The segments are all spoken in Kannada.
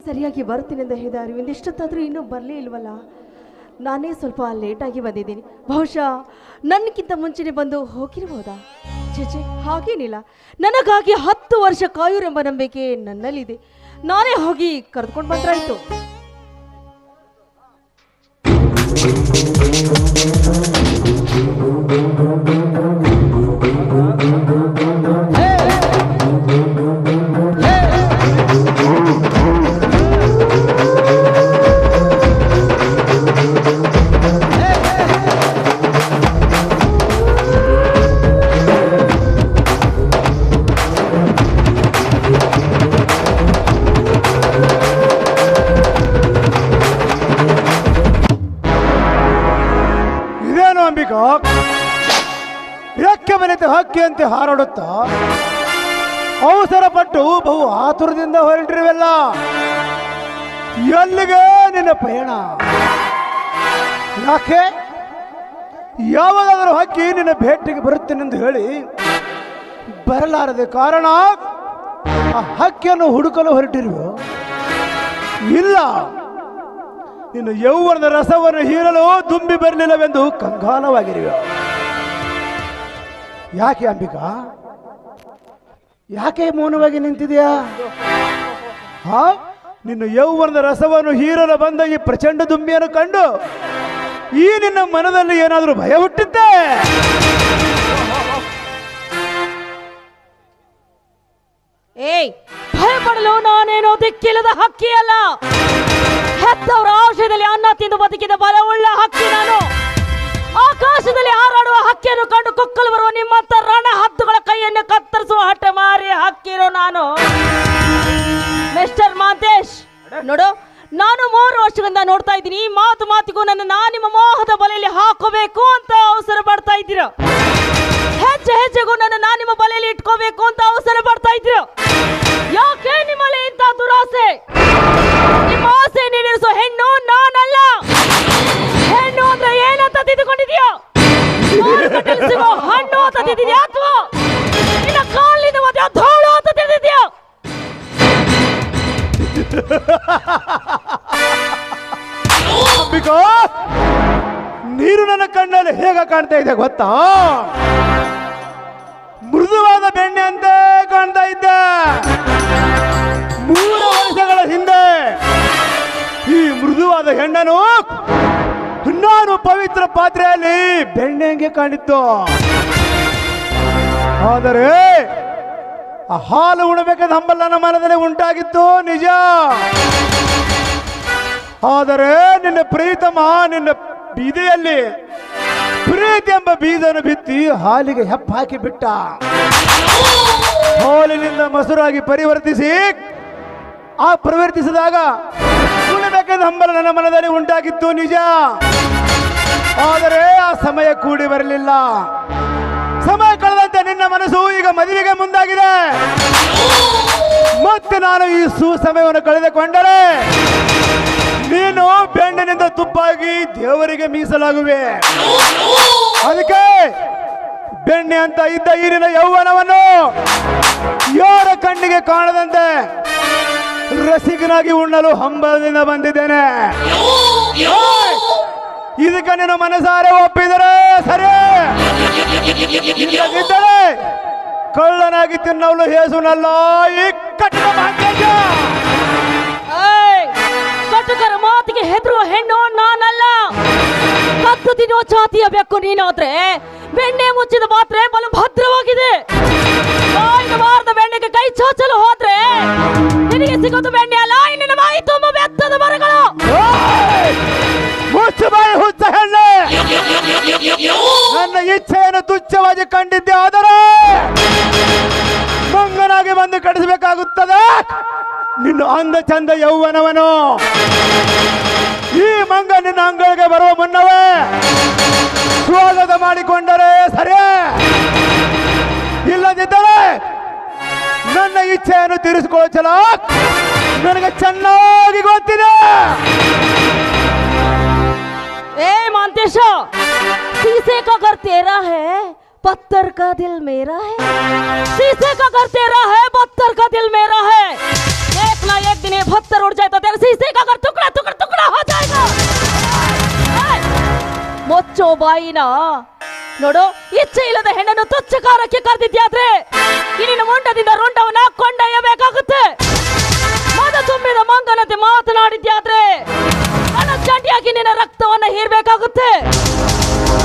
ಸರಿಯಾಗಿ ಬರ್ತೀನಿ ಅಂತ ಹೇಳಿದ ಅರವಿಂದ್ ಇಷ್ಟೊತ್ತಾದರೂ ಇನ್ನೂ ಬರಲೇ ಇಲ್ವಲ್ಲ. ನಾನೇ ಸ್ವಲ್ಪ ಲೇಟಾಗಿ ಬಂದಿದ್ದೀನಿ. ಬಹುಶಃ ನನಗಿಂತ ಮುಂಚೆನೇ ಬಂದು ಹೋಗಿರ್ಬೋದಾ? ಚೇಚೆ, ಹಾಗೇನಿಲ್ಲ. ನನಗಾಗಿ 10 ವರ್ಷ ಕಾಯುರೆಂಬ ನಂಬಿಕೆ ನನ್ನಲ್ಲಿದೆ. ನಾನೇ ಹೋಗಿ ಕರೆದುಕೊಂಡು ಬಂದ್ರಾಯ್ತು. ರೆಕ್ಕೆ ಮನೆತೆ ಹಕ್ಕಿಯಂತೆ ಹಾರಾಡುತ್ತಾ ಅವಸರ ಪಟ್ಟು ಬಹು ಆತುರದಿಂದ ಹೊರಟಿರುವೆಲ್ಲ. ಎಲ್ಲಿಗೆ ನಿನ್ನ ಪಯಣ? ಯಾಕೆ ಯಾವಾಗಾದರೂ ಹಕ್ಕಿ ನಿನ್ನ ಭೇಟಿಗೆ ಬರುತ್ತೇನೆಂದು ಹೇಳಿ ಬರಲಾರದೆ ಕಾರಣ ಆ ಹಕ್ಕಿಯನ್ನು ಹುಡುಕಲು ಹೊರಟಿರುವೆ? ಇಲ್ಲ, ನಿನ್ನ ಯೌವನದ ರಸವನ್ನು ಹೀರಲು ತುಂಬಿ ಬರಲಿಲ್ಲವೆಂದು ಕಂಗಾಲವಾಗಿರುವೆ. ಯಾಕೆ ಅಂಬಿಕಾ, ಯಾಕೆ ಮೌನವಾಗಿ ನಿಂತಿದೆಯಾ? ಹಾ, ನಿನ್ನ ಯೌವನದ ರಸವನ್ನು ಹೀರಲು ಬಂದ ಈ ಪ್ರಚಂಡ ದುಂಬಿಯನ್ನು ಕಂಡು ಈ ನಿನ್ನ ಮನದಲ್ಲಿ ಏನಾದರೂ ಭಯ ಹುಟ್ಟಿದ್ದೆ? ಏಯ್, ಭಯ ಪಡಲು ನಾನೇನೋ ದಿಕ್ಕಿಲ್ಲದ ಹಕ್ಕಿ ಅಲ್ಲ. ಹೆತ್ತವರ ಆಶಯದಲ್ಲಿ ಅನ್ನ ತಿಂದು ಬದುಕಿದ ಬಲವುಳ್ಳ ಹಕ್ಕಿ ನಾನು. ಆಕಾಶದಲ್ಲಿ ಹಾರಾಡುವ ಹಕ್ಕಿಯನ್ನು ಕಂಡು ಕೊಕ್ಕಲು ಬರುವ ನಿಮ್ಮಂತ ರಣ ಹದ್ದುಗಳ ಕೈಯನ್ನು ಕತ್ತರಿಸುವ ಹಠ ಮಾರಿ ಹಕ್ಕಿರೋ ನಾನು. ಮಿಸ್ಟರ್ ಮಾಂತೇಶ್, ನೋಡು, ನಾನು 3 ವರ್ಷಗಳಿಂದ ನೋಡ್ತಾ ಇದ್ದೀನಿ. ಮಾತು ಮಾತಿಗೂ ನನ್ನ ನಿಮ್ಮ ಮೋಹದ ಬಲೆಯಲ್ಲಿ ಹಾಕೋಬೇಕು ಅಂತ ಅವಸರ ಪಡ್ತಾ ಇದ್ದೀರ. ಹೆಜ್ಜೆ ಹೆಜ್ಜೆಗೂ ನನ್ನ ನಿಮ್ಮ ಬಲೆಯಲ್ಲಿ ಇಟ್ಕೋಬೇಕು ಅಂತ ಅವಸರ ಪಡ್ತಾ ಇದ್ದೀರ. ಯಾಕೆ ನಿಮ್ಮಲ್ಲಿ ಇಂಥ ದುರಾಸೆ? ನಿಮ್ಮ ಆಸೆ ನೀಡಿಸೋ ಹೆಣ್ಣು ನಾನಲ್ಲ. ಹೆಣ್ಣು ಅಂದ್ರೆ ಏನಂತ ತಿದ್ದುಕೊಂಡಿದ್ಯಾ? ಹಣ್ಣು ಅಂತ ತಿದ್ದಿದ್ಯಾ ಅಥವಾ ನಿನ್ನ ಕಾಲಿನ ಮಧ್ಯ ಧೂಳು ಅಂತ ತಿದ್ದಿದ್ಯಾ? ಅಂಬಿಕಾ, ನೀರು ನನ್ನ ಕಣ್ಣಲ್ಲಿ ಹೇಗೆ ಕಾಣ್ತಾ ಇದೆ ಗೊತ್ತಾ? ಮೃದುವಾದ ಬೆಣ್ಣೆ ಅಂತ ಕಾಣ್ತಾ ಇದ್ದ. 3 ವರ್ಷಗಳ ಹಿಂದೆ ಈ ಮೃದುವಾದ ಹೆಣ್ಣನು ನಾನು ಪವಿತ್ರ ಪಾತ್ರೆಯಲ್ಲಿ ಬೆಣ್ಣೆಂಗೆ ಕಾಣಿತ್ತು. ಆದರೆ ಆ ಹಾಲು ಉಣಬೇಕಾದ ಹಂಬಲ ನನ್ನ ಮನದಲ್ಲಿ ಉಂಟಾಗಿತ್ತು, ನಿಜ. ಆದರೆ ನಿನ್ನ ಪ್ರೀತಮ ನಿನ್ನ ಬೀದಿಯಲ್ಲಿ ಪ್ರೀತಿ ಎಂಬ ಬೀಜವನ್ನು ಬಿತ್ತಿ ಹಾಲಿಗೆ ಹೆಪ್ಪ ಹಾಕಿ ಬಿಟ್ಟ. ಹಾಲಿನಿಂದ ಮೊಸರಾಗಿ ಪರಿವರ್ತಿಸಿದಾಗ ಉಣಬೇಕಾದ ಹಂಬಲ ನನ್ನ ಮನದಲ್ಲಿ ಉಂಟಾಗಿತ್ತು, ನಿಜ. ಆದರೆ ಆ ಸಮಯ ಕೂಡಿ ಬರಲಿಲ್ಲ. ಸಮಯ ಕಳೆದಂತೆ ನಿನ್ನ ಮನಸ್ಸು ಈಗ ಮದುವೆಗೆ ಮುಂದಾಗಿದೆ. ಮತ್ತೆ ನಾನು ಈ ಸುಸಮಯವನ್ನು ಕಳೆದುಕೊಂಡರೆ ನೀನು ಬೆಣ್ಣೆನಿಂದ ತುಪ್ಪಾಗಿ ದೇವರಿಗೆ ಮೀಸಲಾಗುವೆ. ಅದಕ್ಕೆ ಬೆಣ್ಣೆ ಅಂತ ಇದ್ದ ಈ ನಿನ್ನ ಯೌವನವನ್ನು ಯಾರ ಕಣ್ಣಿಗೆ ಕಾಣದಂತೆ ರಸಿಕನಾಗಿ ಉಣ್ಣಲು ಹಂಬಲದಿಂದ ಬಂದಿದ್ದೇನೆ. ಇದಕ್ಕೆ ನೀನು ಮನಸಾರೆ ಒಪ್ಪಿದರೆ ಸರಿ, ಇಲ್ಲದಿದ್ದರೆ ಕಳ್ಳನಾಗಿ ತಿನ್ನಲು ಹೇಸುನಲ್ಲ ಈ ಕಟ್ಟಡ. ಕಟುಕರ ಮಾತಿಗೆ ಹೆದರುವ ಹೆಣ್ಣು ನಾನಲ್ಲ. ಕತ್ತು ತಿನ್ನುವ ಛಾತಿಯ ಬೆಕ್ಕು ನೀನಾದ್ರೆ ಬೆಣ್ಣೆ ಮುಚ್ಚಿದ ಪಾತ್ರೆ ಬಲು ಭದ್ರವಾಗಿದೆ. ಬಾರದ ಬೆಣ್ಣೆಗೆ ಕೈ ಚಾಚಲು ಹೋದ್ರೆ ನಿನಗೆ ಸಿಗೋದು ಬೆಣ್ಣೆ ಅಲ್ಲ, ನಿನ್ನ ಬಾಯಿ ತುಂಬ ಬೆತ್ತದ ಮರಗಳು. ಮುಚ್ಚು ಬಾಯಿ ಹುಚ್ಚ ಹೆಣ್ಣೆ, ನನ್ನ ಇಚ್ಛೆಯನ್ನು ತುಚ್ಛವಾಗಿ ಕಂಡಿದ್ದೆ. ಆದರೆ ಮಂಗನಾಗಿ ಬಂದು ಕಡಿಸಬೇಕಾಗುತ್ತದೆ ನಿನ್ನ ಅಂದ ಚಂದ ಯೌವನವನು. ಈ ಮಂಗ ನಿನ್ನ ಅಂಗಳಿಗೆ ಬರುವ ಮುನ್ನವೇ ಸ್ವಾಗತ ಮಾಡಿಕೊಂಡರೆ ಸರಿ, ಇಲ್ಲದಿದ್ದರೆ ನನ್ನ ಇಚ್ಛೆಯನ್ನು ತೀರಿಸಿಕೊಳ್ಳ ನನಗೆ ಚೆನ್ನಾಗಿ ಗೊತ್ತಿದೆ. ए मानतेश, शीशे का घर तेरा है, पत्थर का दिल मेरा है. शीशे का घर तेरा है, पत्थर का दिल मेरा है. एक ना एक दिन ये पत्थर उड़ जाए तो ಬಾಯಿನ ನೋಡು, ಇಚ್ಛೆ ಇಲ್ಲದ ಹೆಣ್ಣನ್ನು ತುಚ್ಚಕಾರಕ್ಕೆ ಕರೆದಿದ್ಯಾದ್ರೆ ಇಲ್ಲಿನ ಮುಂಡದಿಂದ ರುಂಡವನ್ನ ಕೊಂಡೊಯ್ಯಬೇಕಾಗುತ್ತೆ. ಮದ ತುಂಬಿದ ಮಂಗನತೆ ಮಾತನಾಡಿದ್ಯಾದ್ರೆ ನನ್ನ ಚಟಿಯಾಗಿ ನಿನ್ನ ರಕ್ತವನ್ನ ಹೀರ್ಬೇಕಾಗುತ್ತೆ.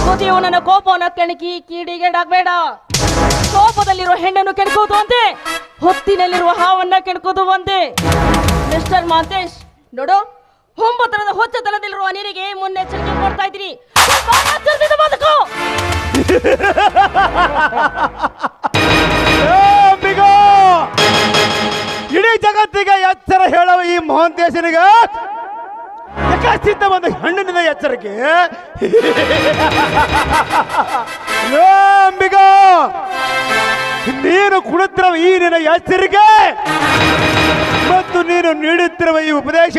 ಕುದಿಯುವ ನನ್ನ ಕೋಪವನ್ನ ಕೆಣಕಿ ಕೀಡಿಗೇಡಾಗಬೇಡ. ಕೋಪದಲ್ಲಿರುವ ಹೆಣ್ಣನ್ನು ಕೆಣಕುವುದು ಒಂದೇ, ಹೊತ್ತಿನಲ್ಲಿರುವ ಹಾವನ್ನ ಕೆಣಕುವುದು ಒಂದೇ. ಮಿಸ್ಟರ್ ಮಾಂತೇಶ್, ನೋಡು, ಹೊಂಬತನದ ಹೊಚ್ಚತನದಲ್ಲಿರುವ ನಿನಗೆ ಮುನ್ನೆಚ್ಚರಿಕೆ ಕೊಡ್ತಾ ಇದ್ದೀನಿ. ಬದುಕು. ಇಡೀ ಜಗತ್ತಿಗೆ ಎಚ್ಚರ ಹೇಳುವ ಈ ಮಹಾಂತೇಶನಿಗೆ ಸಿದ್ಧ ಒಂದು ಹೆಣ್ಣಿನಿಂದ ಎಚ್ಚರಿಕೆ. ಅಂಬಿಗ, ನೀನು ಕೊಡುತ್ತಿರುವ ಈ ನಿನ್ನ ಎಚ್ಚರಿಕೆ ಮತ್ತು ನೀನು ನೀಡುತ್ತಿರುವ ಈ ಉಪದೇಶ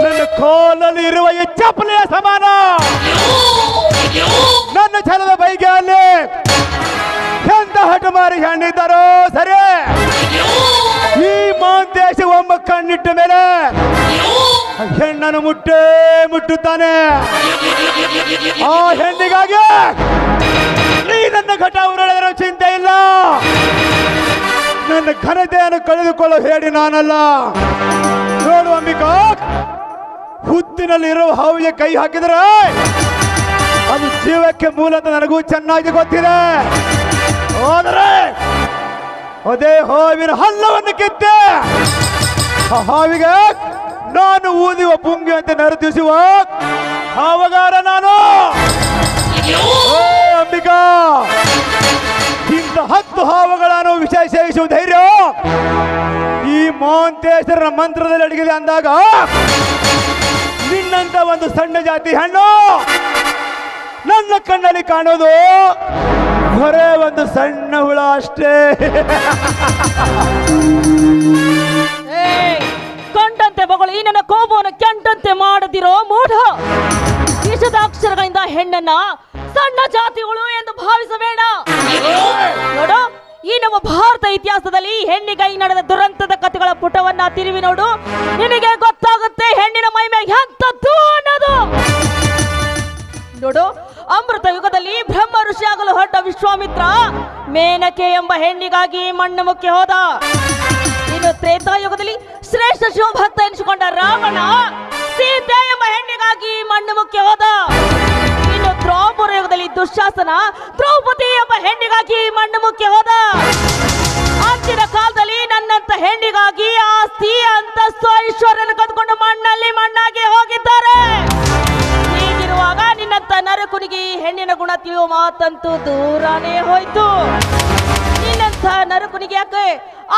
ನನ್ನ ಕಾಲಲ್ಲಿ ಇರುವ ಈ ಚಪ್ಪಲೆಯ ಸಮಾನ. ನನ್ನ ಛಲದ ಬೈಗೆಯಲ್ಲಿ ಎಂತ ಹಠಮಾರಿ ಹೆಣ್ಣಿದ್ದಾರೋ ಸರಿ, ಈ ಮಹಾಂತೇಶ ಒಮ್ಮ ಕಣ್ಣಿಟ್ಟ ಮೇಲೆ ಹೆಣ್ಣನ್ನು ಮುಟ್ಟುತ್ತಾನೆ. ಆ ಹೆಣ್ಣಿಗಾಗಿ ನೀ ನನ್ನ ಘಟ ಉರುಳಿದರೂ ಚಿಂತೆ ಇಲ್ಲ. ನನ್ನ ಘನತೆಯನ್ನು ಕಳೆದುಕೊಳ್ಳೋ ಹೇಳಿ ನಾನಲ್ಲ. ನೋಡು ಅಂಬಿಕಾ, ಹುತ್ತಿನಲ್ಲಿ ಇರೋ ಹಾವಿಗೆ ಕೈ ಹಾಕಿದರೆ ಅದು ಜೀವಕ್ಕೆ ಮೂಲ ಅಂತ ನನಗೂ ಚೆನ್ನಾಗಿ ಗೊತ್ತಿದೆ. ಆದರೆ ಅದೇ ಹಾವಿನ ಹಲ್ಲವನ್ನು ಕಿತ್ತೆ ಆ ಹಾವಿಗೆ ನಾನು ಊದಿವ ಪುಂಗಿ ಅಂತ ನರ್ತಿಸುವ ಹಾವಗಾರ ನಾನು. ಅಂಬಿಕಾ, ಇಂಥ 10 ಹಾವುಗಳನ್ನು ವಿಷ ಸೇವಿಸುವ ಧೈರ್ಯ ಈ ಮಹಾಂತೇಶ್ವರನ ಮಂತ್ರದಲ್ಲಿ ಅಡಗಿದೆ ಅಂದಾಗ ನಿನ್ನಂತ ಒಂದು ಸಣ್ಣ ಜಾತಿ ಹೆಣ್ಣು ನನ್ನ ಕಣ್ಣಲ್ಲಿ ಕಾಣೋದು ಹೊರೆ ಒಂದು ಸಣ್ಣ ಹುಳ ಅಷ್ಟೇ. ಕಂಡಂತೆ ಮಗಳು ಈ ನನ್ನ ಕೋಪವನ್ನು ಕೆಂಡಂತೆ ಮಾಡದಿರೋ ಮೂಢ. ವಿಷದ ಅಕ್ಷರಗಳಿಂದ ಹೆಣ್ಣನ್ನ ಸಣ್ಣ ಜಾತಿಗಳು ಎಂದು ಭಾವಿಸಬೇಡ. ನೋಡು, ಈ ನಮ್ಮ ಭಾರತ ಇತಿಹಾಸದಲ್ಲಿ ಹೆಣ್ಣಿಗೈ ನಡೆದ ದುರಂತದ ಕಥೆಗಳ ಪುಟವನ್ನ ತಿರುವಿ ನೋಡು, ನಿನಗೆ ಗೊತ್ತಾಗುತ್ತೆ ಹೆಣ್ಣಿನ ಮೈಮೆ ಎಂತದ್ದು ಅನ್ನೋದು. ನೋಡು, ಅಮೃತ ಯುಗದಲ್ಲಿ ಬ್ರಹ್ಮ ಋಷಿಯಾಗಲು ಹೊರಟ ವಿಶ್ವಾಮಿತ್ರ ಮೇನಕೆ ಎಂಬ ಹೆಣ್ಣಿಗಾಗಿ ಮಣ್ಣು ಮುಕ್ಕಿ ಹೋದ. ಇನ್ನು ತ್ರೇತಾಯುಗದಲ್ಲಿ ಶ್ರೇಷ್ಠ ಶಿವಭಕ್ತ ಎನಿಸಿಕೊಂಡ ರಾವಣ ಸೀತೆ ಎಂಬ ಹೆಣ್ಣಿಗಾಗಿ ಮಣ್ಣು ಮುಕ್ಕಿ ಹೋದ. ಇನ್ನು ದ್ರೌಪದ ಯುಗದಲ್ಲಿ ದುಶ್ಯಾಸನ ದ್ರೌಪದಿ ಎಂಬ ಹೆಣ್ಣಿಗಾಗಿ ಮಣ್ಣು ಮುಕ್ಕಿ ಹೋದ. ಅಂದಿನ ಕಾಲದಲ್ಲಿ ನನ್ನಂತ ಹೆಣ್ಣಿಗಾಗಿ ಆಸ್ತಿ ಅಂತಸ್ತು ಐಶ್ವರ್ಯ ಕದ್ಕೊಂಡು ಮಣ್ಣಲ್ಲಿ ಮಣ್ಣಾಗಿ ಹೋಗಿದ್ದಾರೆ. ಹೀಗಿರುವಾಗ ನಿನ್ನಂತ ನರಕುನಿಗೆ ಹೆಣ್ಣಿನ ಗುಣ ತಿಳಿಯುವ ಮಾತಂತೂ ದೂರನೇ ಹೋಯ್ತು. ನಿನ್ನಂತ ನರಕುನಿಗೆ ಯಾಕೆ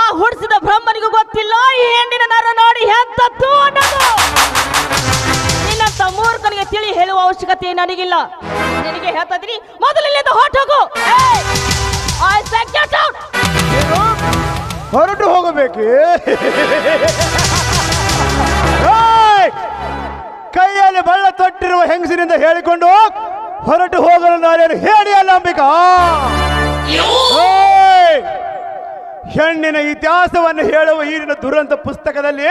ಆ ಹುಡ್ಸಿದ ಬ್ರಹ್ಮನಿಗೂ ಗೊತ್ತಿಲ್ಲ ಈ ಹೆಣ್ಣಿನ ನರ ನೋಡಿ ಎಂತದ್ದು ಅನ್ನೋದು. ನಿನ್ನಂತ ಮೂರ್ಖನಿಗೆ ತಿಳಿ ಹೇಳುವ ಅವಶ್ಯಕತೆ ನನಗಿಲ್ಲ. ನಿನಗೆ ಹೇಳ್ತಾ ಇದ್ದೀನಿ, ಮೊದಲಿಲ್ಲಿಂದ ಹೊರಟೋಗು. ಹೊರಟು ಹೋಗಬೇಕು. ಕೈಯಲ್ಲಿ ಬಳ್ಳ ತೊಟ್ಟಿರುವ ಹೆಂಗಸಿನಿಂದ ಹೇಳಿಕೊಂಡು ಹೊರಟು ಹೋಗಲು ನಾನೇನು ಹೇಳಿ ಅಲ್ಲ ಅಂಬಿಕಾ. ಹೆಣ್ಣಿನ ಇತಿಹಾಸವನ್ನು ಹೇಳುವ ಈರಿನ ದುರಂತ ಪುಸ್ತಕದಲ್ಲಿ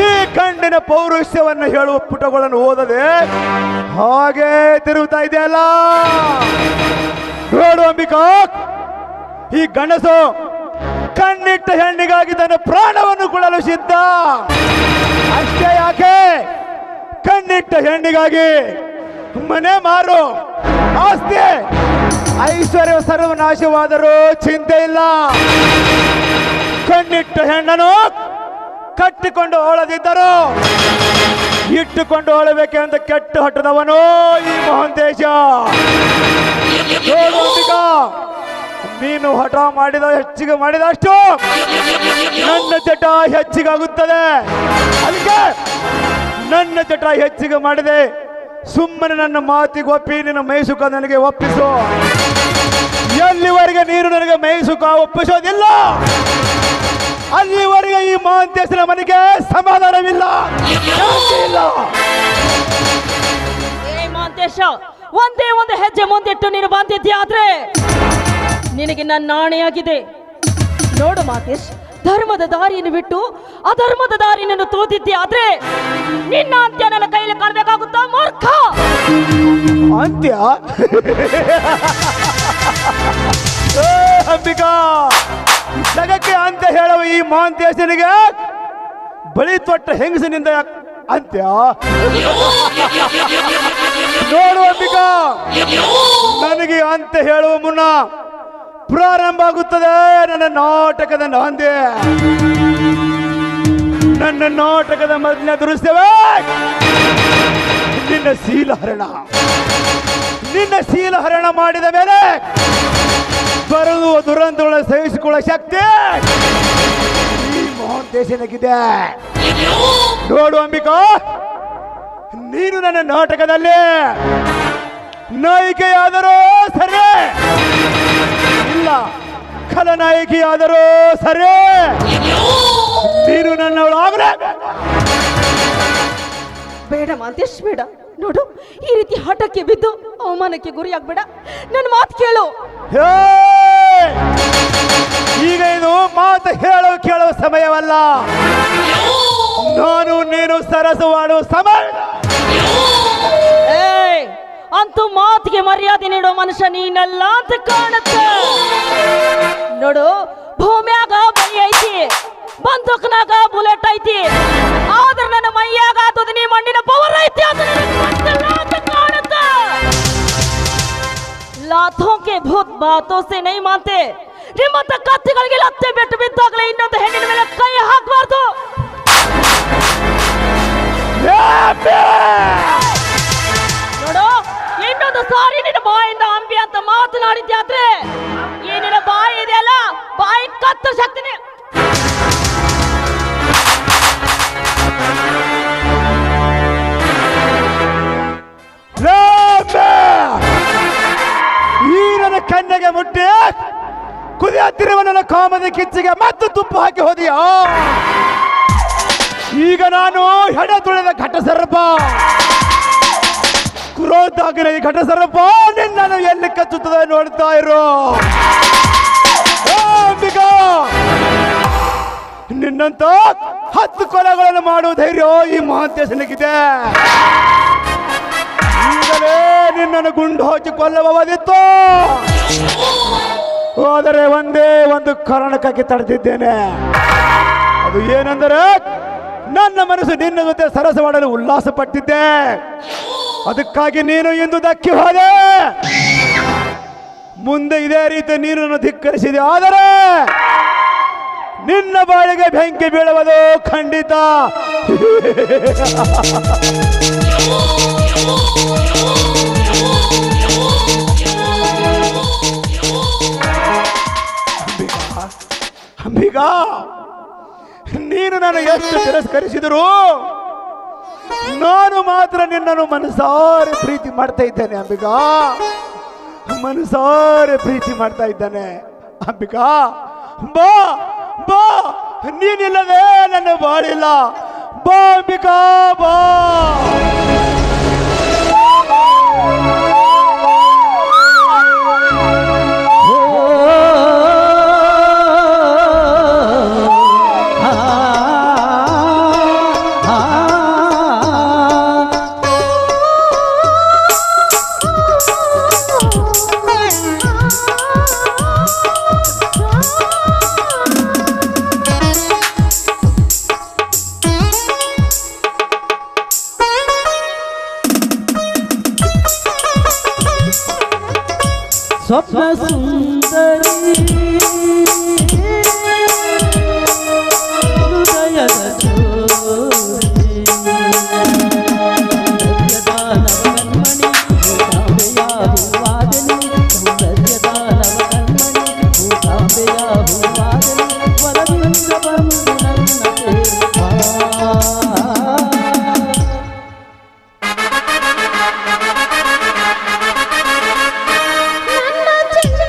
ಈ ಗಂಡಿನ ಪೌರುಷವನ್ನು ಹೇಳುವ ಪುಟಗಳನ್ನು ಓದದೆ ಹಾಗೆ ತಿರುಗುತ್ತಾ ಇದೆಯಲ್ಲ. ನೋಡು ಅಂಬಿಕಾ, ಈ ಗಂಡಸು ಕಣ್ಣಿಟ್ಟ ಹೆಣ್ಣಿಗಾಗಿ ತನ್ನ ಪ್ರಾಣವನ್ನು ಕೊಡಲು ಸಿದ್ಧ. ಅಷ್ಟೇ ಯಾಕೆ, ಕಣ್ಣಿಟ್ಟ ಹೆಣ್ಣಿಗಾಗಿ ಮನೆ ಮಾರು, ಆಸ್ತಿ ಐಶ್ವರ್ಯ ಸರ್ವನಾಶವಾದರೂ ಚಿಂತೆ ಇಲ್ಲ. ಕಣ್ಣಿಟ್ಟ ಹೆಣ್ಣನು ಕಟ್ಟಿಕೊಂಡು ಓಳದಿದ್ದರು ಇಟ್ಟುಕೊಂಡು ಓಳಬೇಕೆಂದು ಕೆಟ್ಟು ಹಟ್ಟದವನು ಈ ಮಹಾಂತೇಶ. ನೀನು ಹಠ ಹೆಚ್ಚಿಗೆ ಮಾಡಿದಷ್ಟು ನನ್ನ ಚಟ ಹೆಚ್ಚಿಗಾಗುತ್ತದೆ. ಅದಕ್ಕೆ ನನ್ನ ಚಟ ಹೆಚ್ಚಿಗೆ ಮಾಡಿದೆ. ಸುಮ್ಮನೆ ನನ್ನ ಮಾತಿಗೆ ಒಪ್ಪಿ ನಿನ್ನ ಮೈಸುಖ ನನಗೆ ಒಪ್ಪಿಸು. ಎಲ್ಲಿವರೆಗೆ ನೀನು ನನಗೆ ಮೈಸುಖ ಒಪ್ಪಿಸೋದಿಲ್ಲ ಅಲ್ಲಿವರೆಗೆ ಈ ಮಹಾಂತೇಶನ ಮನೆಗೆ ಸಮಾಧಾನವಿಲ್ಲ. ಮಹಾಂತೇಶ, ಒಂದೇ ಒಂದು ಹೆಜ್ಜೆ ಮುಂದಿಟ್ಟು ನೀನು ಬಂದಿದ್ಯಾದ್ರೆ ನಿನಗೆ ನನ್ನ ನಾಣೆಯಾಗಿದೆ. ನೋಡು ಮಹೇಶ್, ಧರ್ಮದ ದಾರಿಯನ್ನು ಬಿಟ್ಟು ಅಧರ್ಮದ ದಾರಿಯನ್ನು ತೋದಿದ್ದೆ ಆದ್ರೆ ನಿನ್ನ ಅಂತ್ಯ ನನ್ನ ಕೈಯಲ್ಲಿ ಕಾಣಬೇಕಾಗುತ್ತಾ ಮೂರ್ಖ. ಅಂತ್ಯ ಏ ಅಂಬಿಕಾ, ಜಗಕ್ಕೆ ಅಂತ ಹೇಳುವ ಈ ಮಾಂತೇಶನಿಗೆ ಬಳಿ ತೊಟ್ಟ ಹೆಂಗಸಿನಿಂದ ಅಂತ್ಯ. ನೋಡು ಅಂಬಿಕಾ, ನನಗೆ ಅಂತ ಹೇಳುವ ಮುನ್ನ ಪ್ರಾರಂಭ ಆಗುತ್ತದೆ ನನ್ನ ನಾಟಕದ ನಾಂದೆ. ನನ್ನ ನಾಟಕದ ಮೊದಲನೇ ದೃಶ್ಯವೇ ನಿನ್ನ ಶೀಲಹರಣ. ನಿನ್ನ ಶೀಲಹರಣ ಮಾಡಿದ ಮೇಲೆ ಬರುವ ದುರಂತಗಳನ್ನು ಸಹಿಸಿಕೊಳ್ಳೋ ಶಕ್ತಿ ಈ ಮಹಾಂತೇಶನಿಗಿದೆ. ನೋಡು ಅಂಬಿಕಾ, ನೀನು ನನ್ನ ನಾಟಕದಲ್ಲಿ ನಾಯಿಕೆಯಾದರೂ ಸರಿ, ಇಲ್ಲ ಖಲನಾಯಕಿಯಾದರೂ ಸರಿ, ನೀನು ನನ್ನವಳಾಗಲೇ. ಬೇಡ ಮಾಂತೇಶ್, ಬೇಡ. ನೋಡು, ಈ ರೀತಿ ಹಠಕ್ಕೆ ಬಿದ್ದು ಅವಮಾನಕ್ಕೆ ಗುರಿಯಾಗಬೇಡ. ನನ್ನ ಮಾತು ಕೇಳು. ಈಗ ಇದು ಮಾತು ಕೇಳುವ ಸಮಯವಲ್ಲ. ನಾನು ನೀನು ಸರಸವಾಡುವ ಸಮಯ. ಅಂತೂ ಮಾತಿಗೆ ಮರ್ಯಾದೆ ನೀಡೋ ಮನುಷ್ಯ ನೀನಲ್ಲ ಅಂತ ಕಾಣುತ್ತೆ. ನೋಡು, ಭೂಮಿಯಾಗ ಬಲಿ ಐತಿ, ಬಂದೂಕ್ನಾಗ ಬುಲೆಟ್ ಐತಿ, ಆದ್ರೆ ನನ್ನ ಮೈಯಾಗ ಆತದ ನೀ ಮಣ್ಣಿನ ಪವರ್ ಐತಿ. ಅದು ನನಗೆ ಗೊತ್ತಿಲ್ಲ ಅಂತ ಕಾಣುತ್ತೆ. लातों के भूत बातों से नहीं मानते. ನಿಮ್ಮಂತ ಕತ್ತಿಗಳಿಗೆ ಲತ್ತೆ ಬೆಟ್ಟು ಬಿದ್ದಾಗಲೇ ಇನ್ನೊಂದು ಹೆಣ್ಣಿನ ಮೇಲೆ ಕೈ ಹಾಕಬಾರ್ದು. ನೋಡು, ಇನ್ನೊಂದು ಸಾರಿ ನಿನ್ನ ಬಾಯಿಂದ ಅಂಬಿ ಅಂತ ಮಾತನಾಡಿದ್ಯಾದ್ರೆ ಈ ನಿನ್ನ ಬಾಯಿ ಇದೆಯಲ್ಲ, ಬಾಯಿ ಕತ್ತು ಶಕ್ತಿನಿ. ಈ ನನ್ನ ಕಣ್ಣಿಗೆ ಮುಟ್ಟಿ ಕುದಿಯುತ್ತಿರುವ ನನ್ನ ಕಾಮದ ಕಿಚ್ಚಿಗೆ ಮತ್ತು ತುಪ್ಪ ಹಾಕಿ ಹೋದಿಯಾ? ಈಗ ನಾನು ಹೆಡೆ ತುಳಿದ ಘಟಸರ್ಪ, ಕ್ರೋಧಾಗಿನ ಈ ಘಟಸರ್ಪ ನಿನ್ನನ್ನು ಎಲ್ಲಿ ಕಚ್ಚುತ್ತದೆ ನೋಡ್ತಾ ಇರೋ. ಅಂಬಿಕಾ, ನಿನ್ನಂತ 10 ಕೊಲೆಗಳನ್ನು ಮಾಡುವ ಧೈರ್ಯ ಈ ಮಹಾಂತೇಶನಿಗಿದೆ. ಈಗಲೇ ನಿನ್ನನ್ನು ಗುಂಡು ಹೋಗಿ ಕೊಲ್ಲಬಹುದಿತ್ತು, ಆದರೆ ಒಂದೇ ಒಂದು ಕಾರಣಕ್ಕಾಗಿ ತಡೆದಿದ್ದೇನೆ. ಅದು ಏನೆಂದರೆ ನನ್ನ ಮನಸ್ಸು ನಿನ್ನ ಜೊತೆ ಸರಸ ಮಾಡಲು ಉಲ್ಲಾಸ ಪಟ್ಟಿದ್ದೆ. ಅದಕ್ಕಾಗಿ ನೀನು ಇಂದು ಧಕ್ಕಿ ಹೋದೆ. ಮುಂದೆ ಇದೇ ರೀತಿ ನೀನನ್ನು ಧಿಕ್ಕರಿಸಿದೆ, ಆದರೆ ನಿನ್ನ ಬಾಳಿಗೆ ಬೆಂಕಿ ಬೀಳುವುದು ಖಂಡಿತ. ಅಂಬಿಕಾ, ನೀನು ನನ್ನ ಎಷ್ಟು ತಿರಸ್ಕರಿಸಿದರು ನಾನು ಮಾತ್ರ ನಿನ್ನನ್ನು ಮನಸಾರೆ ಪ್ರೀತಿ ಮಾಡ್ತಾ ಇದ್ದೇನೆ. ಅಂಬಿಕಾ, ಮನಸಾರೆ ಪ್ರೀತಿ ಮಾಡ್ತಾ ಇದ್ದಾನೆ. ಅಂಬಿಕಾ, ಬಾ ಬಾ, ನೀನಿಲ್ಲದೆ ನನ್ನ ಬಾಳಿಲ್ಲ. ಬಾ ಅಂಬಿಕಾ, ಬಾ. ಸ್ವಪ್ನ ಸುಂದರಿ ಹೃದಯದ ಜ್ಯೋತಿ, ನವಕಣ್ಮಣಿ ಭೂತಾಂಬೆಯ ಹೂವಾದನಿ, ಸೌಂದರ್ಯದ ನವಕಣ್ಮಣಿ ಭೂತಾಂಬೆಯ ಹೂವಾದನಿ, ವರದಿಂದ ಬಂದು ನನ್ನ ಸೇರ್ಪಾ. ನನ್ನ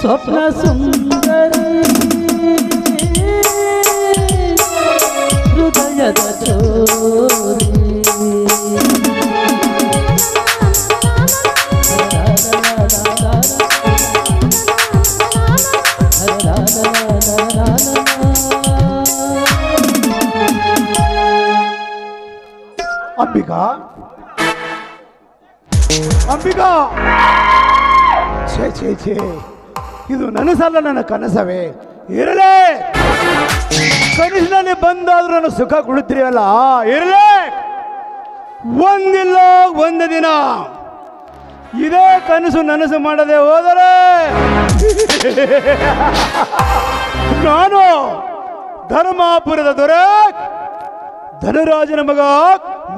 ಸ್ವಪ್ನ ಸುಂದರಿ ಹೃದಯದ ಚೋರಿ ಅಂಬಿಕಾ ಅಂಬಿಕಾ ಛೇ ಛೇ ಛೇ ಇದು ನನಸಲ್ಲ, ನನ್ನ ಕನಸವೇ. ಇರಲೇ ಕನಸಿನಲ್ಲಿ ಬಂದಾದ್ರೂ ನನ್ನ ಸುಖ ಕೊಡುತ್ತೀರಲ್ಲ, ಇರಲೇ ಒಂದಿಲ್ಲ ಒಂದು ದಿನ ಇದೇ ಕನಸು ನನಸು ಮಾಡದೆ ಹೋದರೆ ನಾನು ಧರ್ಮಾಪುರದ ದೊರೆ ಧನರಾಜನ ಮಗ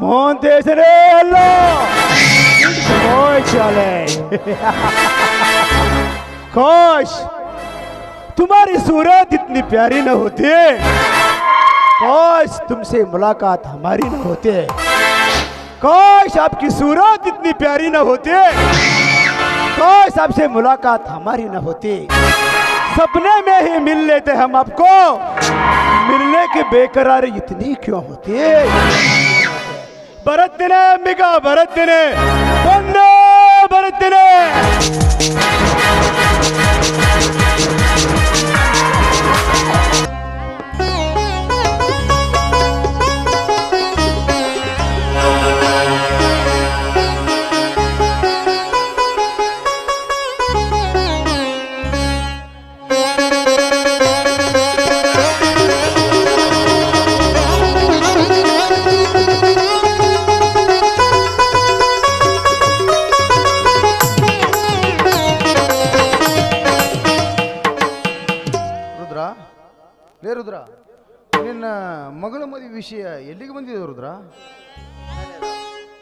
ಮೋಹಂತೇಶರೇ ಅಲ್ಲ. काश तुम्हारी सूरत इतनी प्यारी न होती, काश तुमसे मुलाकात हमारी न होती, काश आपकी सूरत इतनी प्यारी न होती, काश आपसे मुलाकात हमारी न होती. सपने में ही मिल लेते हम आपको, मिलने की बेकरारी इतनी क्यों होती. ಬರುತ್ತೇನೆ ಅಂಬಿಕಾ, ಬರುತ್ತೇನೆ, ಬಂದೇ ಬರುತ್ತೇನೆ. ರುದ್ರ, ನಿನ್ನ ಮಗಳ ಮದುವೆ ವಿಷಯ ಎಲ್ಲಿಗೆ ಬಂದಿದೆ ರುದ್ರ?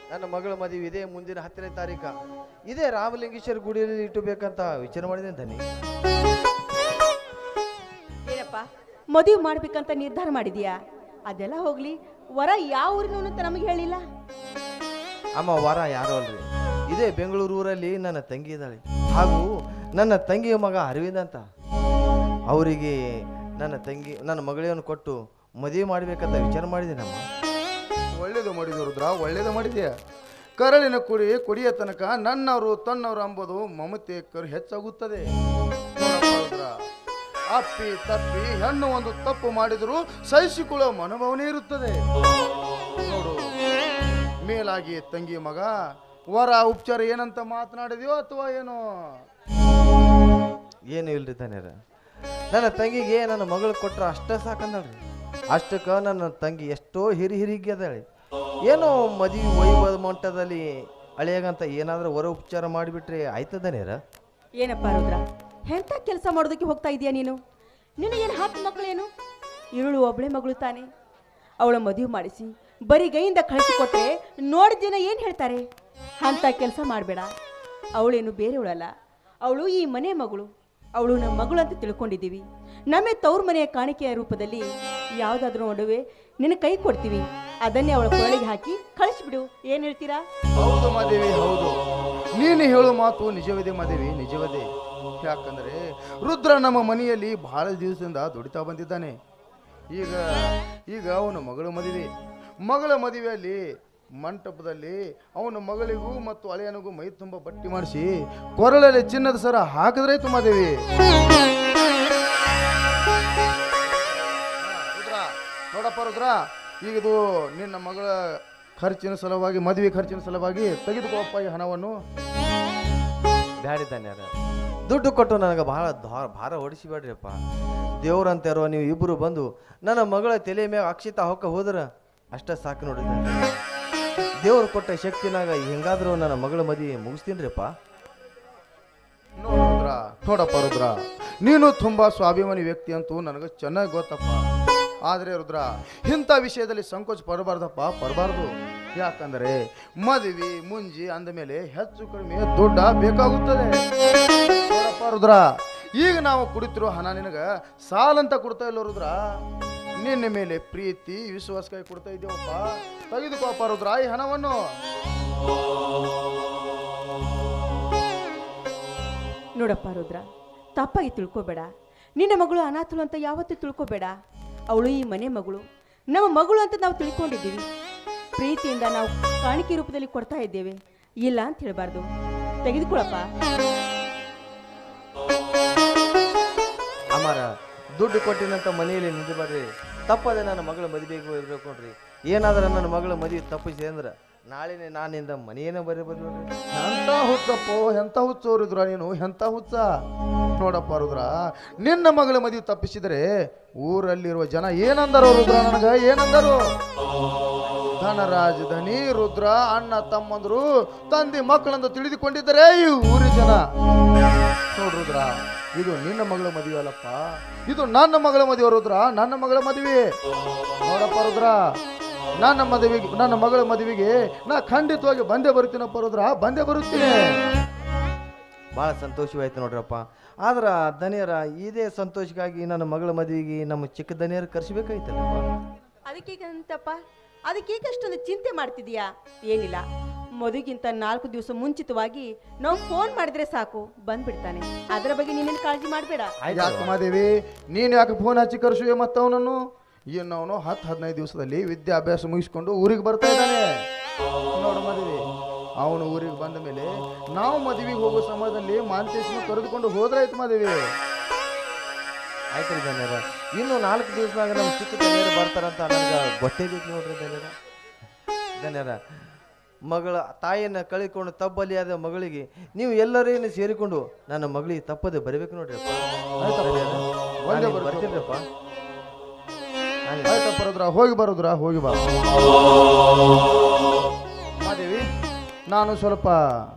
ನನ್ನ ಮಗಳ ಮದುವೆ ಇದೇ ಮುಂದಿನ 10ನೇ ತಾರೀಕು ಇದೇ ರಾಮಲಿಂಗೇಶ್ವರ ಗುಡಿಯಲ್ಲಿ ಇಟ್ಟಬೇಕಂತ ವಿಚಾರ ಮಾಡಿದ್ದೇನೆ ಧನಿ. ಏನಪ್ಪ ಮದುವೆ ಮಾಡ್ಬೇಕಂತ ನಿರ್ಧಾರ ಮಾಡಿದ್ಯಾ? ಅದೆಲ್ಲ ಹೋಗ್ಲಿ, ವರ ಯಾವ ಊರಿನ ಅಂತ ನಮಗೆ ಹೇಳಿಲ್ಲ. ಅಮ್ಮ, ವರ ಯಾರೋ ಅಲ್ರಿ, ಇದೇ ಬೆಂಗಳೂರು ಊರಲ್ಲಿ ನನ್ನ ತಂಗಿ ಇದ್ದಾಳೆ, ಹಾಗೂ ನನ್ನ ತಂಗಿಯ ಮಗ ಅರವಿಂದ್ ಅಂತ. ಅವರಿಗೆ ನನ್ನ ಮಗಳನ್ನು ಕೊಟ್ಟು ಮದುವೆ ಮಾಡ್ಬೇಕಂತ ವಿಚಾರ ಮಾಡಿದ್ದೇನಮ್ಮ. ಒಳ್ಳೇದು ಮಾಡಿದೆ ರುದ್ರ, ಒಳ್ಳೇದು ಮಾಡಿದ್ಯಾ. ಕರಳಿನ ಕುಡಿಯ ತನಕ ನನ್ನವರು ತನ್ನವರು ಎಂಬುದು ಮಮತೆ ಹೆಚ್ಚಾಗುತ್ತದೆ. ಅಪ್ಪಿ ತಪ್ಪಿ ಹೆಣ್ಣು ಒಂದು ತಪ್ಪು ಮಾಡಿದರೂ ಸಹಿಸಿಕೊಳ್ಳುವ ಮನೋಭಾವನೆ ಇರುತ್ತದೆ ನೋಡು. ಮೇಲಾಗಿ ತಂಗಿ ಮಗ ವರ ಉಪಚಾರ ಏನಂತ ಮಾತನಾಡಿದ್ಯೋ ಅಥವಾ ಏನೋ? ಏನು ಇಲ್ರಿ ತಾನೇರ, ನನ್ನ ತಂಗಿಗೆ ನನ್ನ ಮಗಳು ಕೊಟ್ಟರೆ ಅಷ್ಟೇ ಸಾಕಂದಳ್ರಿ. ಅಷ್ಟಕ್ಕೆ ನನ್ನ ತಂಗಿ ಎಷ್ಟೋ ಹಿರಿಗೆ ಅದಾಳೆ. ಏನೋ ಮದುವೆ ವೈಭವ ಮಟ್ಟದಲ್ಲಿ ಅಳಿಯಾಗಂತ ಏನಾದರೂ ಹೊರ ಉಪಚಾರ ಮಾಡಿಬಿಟ್ರೆ ಆಯ್ತದನೇರ. ಏನಪ್ಪ ರುದ್ರ, ಎಂಥ ಕೆಲಸ ಮಾಡೋದಕ್ಕೆ ಹೋಗ್ತಾ ಇದೀಯಾ ನೀನು? ನಿನಗೇನು 10 ಮಕ್ಕಳೇನು? ಇವಳು ಒಬ್ಬಳೆ ಮಗಳು ತಾನೆ. ಅವಳ ಮದುವೆ ಮಾಡಿಸಿ ಬರೀ ಗೈಯಿಂದ ಕಳಿಸಿಕೊಟ್ರೆ ನೋಡಿದ ಜನ ಏನು ಹೇಳ್ತಾರೆ? ಅಂಥ ಕೆಲಸ ಮಾಡಬೇಡ. ಅವಳೇನು ಬೇರೆಯವಳಲ್ಲ, ಅವಳು ಈ ಮನೆ ಮಗಳು. ಅವಳು ನಮ್ಮ ಮಗಳು ಅಂತ ತಿಳ್ಕೊಂಡಿದ್ದೀವಿ. ನಮ್ಮ ತವ್ರ ಮನೆಯ ಕಾಣಿಕೆಯ ರೂಪದಲ್ಲಿ ಯಾವುದಾದ್ರೂ ನಡುವೆ ನಿನ್ನ ಕೈ ಕೊಡ್ತೀವಿ, ಅದನ್ನೇ ಅವಳ ಕೊರಳಿಗೆ ಹಾಕಿ ಕಳಿಸ್ಬಿಡು. ಏನು ಹೇಳ್ತೀರಾ? ಹೌದು ಮಾದೇವಿ, ಹೌದು, ನೀನು ಹೇಳೋ ಮಾತು ನಿಜವಿದೆ ಮಾದೇವಿ, ನಿಜವದೇ. ಯಾಕಂದ್ರೆ ರುದ್ರ ನಮ್ಮ ಮನೆಯಲ್ಲಿ ಬಹಳ ದಿವಸದಿಂದ ದುಡಿತಾ ಬಂದಿದ್ದಾನೆ. ಈಗ ಅವನ ಮಗಳ ಮದುವೆಯಲ್ಲಿ ಮಂಟಪದಲ್ಲಿ ಅವನ ಮಗಳಿಗೂ ಮತ್ತು ಅಳಿಯನಿಗೂ ಮೈ ತುಂಬ ಬಟ್ಟಿ ಮಾಡಿಸಿ ಕೊರಳಲ್ಲಿ ಚಿನ್ನದ ಸರ ಹಾಕಿದ್ರಾಯ್ತು ಮಾದೇವಿ. ನೋಡಪ್ಪ ರುದ್ರ, ಈಗ ಇದು ನಿನ್ನ ಮಗಳ ಖರ್ಚಿನ ಸಲುವಾಗಿ, ಮದುವೆ ಖರ್ಚಿನ ಸಲುವಾಗಿ ತೆಗೆದುಕೋಪ್ಪ ಈ ಹಣವನ್ನು. ಬ್ಯಾಡಿದ್ದಾನೆ ಯಾರ ದುಡ್ಡು ಕೊಟ್ಟು ನನಗೆ ಬಹಳ ಭಾರ ಹೊಡಿಸಿಬೇಡ್ರಿಪ್ಪ. ದೇವ್ರಂತಾರೋ ನೀವು ಇಬ್ಬರು ಬಂದು ನನ್ನ ಮಗಳ ತಲೆ ಮ್ಯಾಗ ಅಕ್ಷಿತ ಹೊಕ್ಕ ಹೋದ್ರ ಅಷ್ಟ ಸಾಕು ನೋಡಿದ್ದಾನೆ. ದೇವ್ರು ಕೊಟ್ಟ ಶಕ್ತಿನಾಗ ಹೆಂಗಾದ್ರೂ ನನ್ನ ಮಗಳ ಮದುವೆ ಮುಗಿಸ್ತೀನ್ರಿಪ್ಪ. ನೋಡಪ್ಪ ರುದ್ರ, ನೀನು ತುಂಬಾ ಸ್ವಾಭಿಮಾನಿ ವ್ಯಕ್ತಿ ಅಂತೂ ನನಗೆ ಚೆನ್ನಾಗಿ ಗೊತ್ತಪ್ಪ. ಆದರೆ ರುದ್ರ, ಇಂಥ ವಿಷಯದಲ್ಲಿ ಸಂಕೋಚ ಪಡಬಾರ್ದು. ಯಾಕಂದರೆ ಮದುವೆ ಮುಂಜಿ ಅಂದ ಮೇಲೆ ಹೆಚ್ಚು ಕಡಿಮೆ ದುಡ್ಡ ಬೇಕಾಗುತ್ತದೆ. ನೋಡಪ್ಪ ರುದ್ರ, ಈಗ ನಾವು ಕುಡಿತಿರೋ ಹಣ ನಿನಗ ಸಾಲಂತ ಕೊಡ್ತಾ ಇಲ್ಲ ರುದ್ರ, ನಿನ್ನ ಮೇಲೆ ಪ್ರೀತಿ ವಿಶ್ವಾಸಕ್ಕಾಗಿ ಕೊಡ್ತಾ ಇದ್ದೇವಪ್ಪ. ತೆಗೆದುಕೋಪ್ಪ ರುದ್ರ ಈ ಹಣವನ್ನು. ನೋಡಪ್ಪ ರುದ್ರ, ತಪ್ಪಾಗಿ ತಿಳ್ಕೊಬೇಡ. ನಿನ್ನ ಮಗಳು ಅನಾಥಳು ಅಂತ ಯಾವತ್ತೂ ತಿಳ್ಕೊಬೇಡ. ಅವಳು ಈ ಮನೆ ಮಗಳು, ನಮ್ಮ ಮಗಳು ಅಂತ ನಾವು ತಿಳ್ಕೊಂಡಿದ್ದೀವಿ. ಪ್ರೀತಿಯಿಂದ ನಾವು ಕಾಣಿಕೆ ರೂಪದಲ್ಲಿ ಕೊಡ್ತಾ ಇದ್ದೇವೆ, ಇಲ್ಲ ಅಂತ ಹೇಳಬಾರ್ದು. ತೆಗೆದುಕೊಳಪ್ಪ. ಅಮಾರ, ದುಡ್ಡು ಕೊಟ್ಟಿನಂತ ಮನೆಯಲ್ಲಿ ನಿಂತಬೇಡ್ರಿ. ತಪ್ಪದೆ ನನ್ನ ಮಗಳ ಮದುವೆಗೆ ಇರ್ಬೇಕು ನೋಡ್ರಿ. ಏನಾದ್ರೆ ನನ್ನ ಮಗಳ ಮದುವೆ ತಪ್ಪಿಸಿ ಅಂದ್ರೆ ನಾಳೆನೆ ನಾನಿಂದ ಮನೆಯೇನ ಬರೀಬೋದು. ಎಂತ ಹುಚ್ಚಪ್ಪೋ, ಎಂತ ಹುಚ್ಚ ರುದ್ರ ನೀನು, ಎಂತ ಹುಚ್ಚ. ನೋಡಪ್ಪ ರುದ್ರ, ನಿನ್ನ ಮಗಳ ಮದುವೆ ತಪ್ಪಿಸಿದರೆ ಊರಲ್ಲಿರುವ ಜನ ಏನಂದರು ರುದ್ರ? ನನಗ ಏನಂದರು? ಧನರಾಜ ಧನಿ ರುದ್ರ ಅಣ್ಣ ತಮ್ಮಂದ್ರು ತಂದೆ ಮಕ್ಕಳಂದು ತಿಳಿದುಕೊಂಡಿದ್ದರೆ ಈ ಊರಿ ಜನ. ನೋಡ್ ರುದ್ರ, ಇದು ನಿನ್ನ ಮಗಳ ಮದುವೆ ಅಲ್ಲಪ್ಪ, ಇದು ನನ್ನ ಮಗಳ ಮದುವೆ ರುದ್ರ, ನನ್ನ ಮಗಳ ಮದುವೆ. ನೋಡಪ್ಪ ರುದ್ರ, ನನ್ನ ಮಗಳ ಮದುವೆಗೆ ನಾ ಖಂಡಿತವಾಗಿ ಬಂದೇ ಬರ್ತೀನಪ್ಪ ರುದ್ರ, ಬಂದೇ ಬರುತ್ತೀನಿ. ಭಾಳ ಸಂತೋಷವಾಯ್ತು ನೋಡ್ರಪ್ಪ. ಆದ್ರೆ ದನಿಯರ ಇದೇ ಸಂತೋಷಕ್ಕಾಗಿ ನನ್ನ ಮಗಳ ಮದುವೆಗೆ ನಮ್ಮ ಚಿಕ್ಕ ದನಿಯರು ಕರೆಸಬೇಕಾಯ್ತಲ್ಲಪ್ಪ. ಅದಕ್ಕೀಗಂತಪ್ಪ, ಅದಕ್ಕೀಗ ಅಷ್ಟೊಂದು ಚಿಂತೆ ಮಾಡ್ತಿದೀಯಾ? ಏನಿಲ್ಲ, ಮದುವೆಗಿಂತ 4 ದಿವಸ ಮುಂಚಿತವಾಗಿ ನಾವು ಫೋನ್ ಮಾಡಿದ್ರೆ ಸಾಕು, ಬಂದ್ಬಿಡ್ತಾನೆ. ಅದರ ಬಗ್ಗೆ ನೀನೇನು ಕಾಳಜಿ ಮಾಡಬೇಡ. ಯಾಕೆ ಮಾದೇವಿ, ನೀನು ಯಾಕೆ ಫೋನ್ ಹಚ್ಚಿ ಕರ್ಸುವೆ ಮತ್ತವನನ್ನು? ಅವನು 10-15 ದಿವಸದಲ್ಲಿ ವಿದ್ಯಾಭ್ಯಾಸ ಮುಗಿಸ್ಕೊಂಡು ಊರಿಗೆ ಬರ್ತಾ ಇದ್ದಾನೆ. ನೋಡು ಮಾದೇವಿ, ಅವನು ಊರಿಗೆ ಬಂದ ಮೇಲೆ ನಾವು ಮದುವೆಗೆ ಹೋಗೋ ಸಮಯದಲ್ಲಿ ಮಾಂತೇಶನ ಕರೆದುಕೊಂಡು ಹೋದ್ರಾಯ್ತು ಮಾದೇವಿ. ಆಯ್ತು ದನಿಯರ, ಇನ್ನು 4 ದಿವಸದಾಗ ನಮ್ಮ ಚಿಕ್ಕ ದನಿಯರು ಬರ್ತಾರಂತ ನನಗೆ ಗೊತ್ತೇಬೇಕು ನೋಡ್ರಿ ದನಿಯರ. ದನಿಯರ, ಮಗಳ ತಾಯಿಯನ್ನು ಕಳಿಕೊಂಡು ತಬ್ಬಲಿಯಾದ ಮಗಳಿಗೆ ನೀವು ಎಲ್ಲರೇನು ಸೇರಿಕೊಂಡು ನನ್ನ ಮಗಳಿಗೆ ತಪ್ಪದೆ ಬರಬೇಕು ನೋಡ್ರಿಪ್ಪ. ಬರ್ತೀರಪ್ಪ. ಆಯ್ತಪ್ಪ ರುದ್ರ, ಹೋಗಿ ಬರುದ್ರ, ಹೋಗಿ ಬಾ ಮಾದೇವಿ. ನಾನು ಸ್ವಲ್ಪ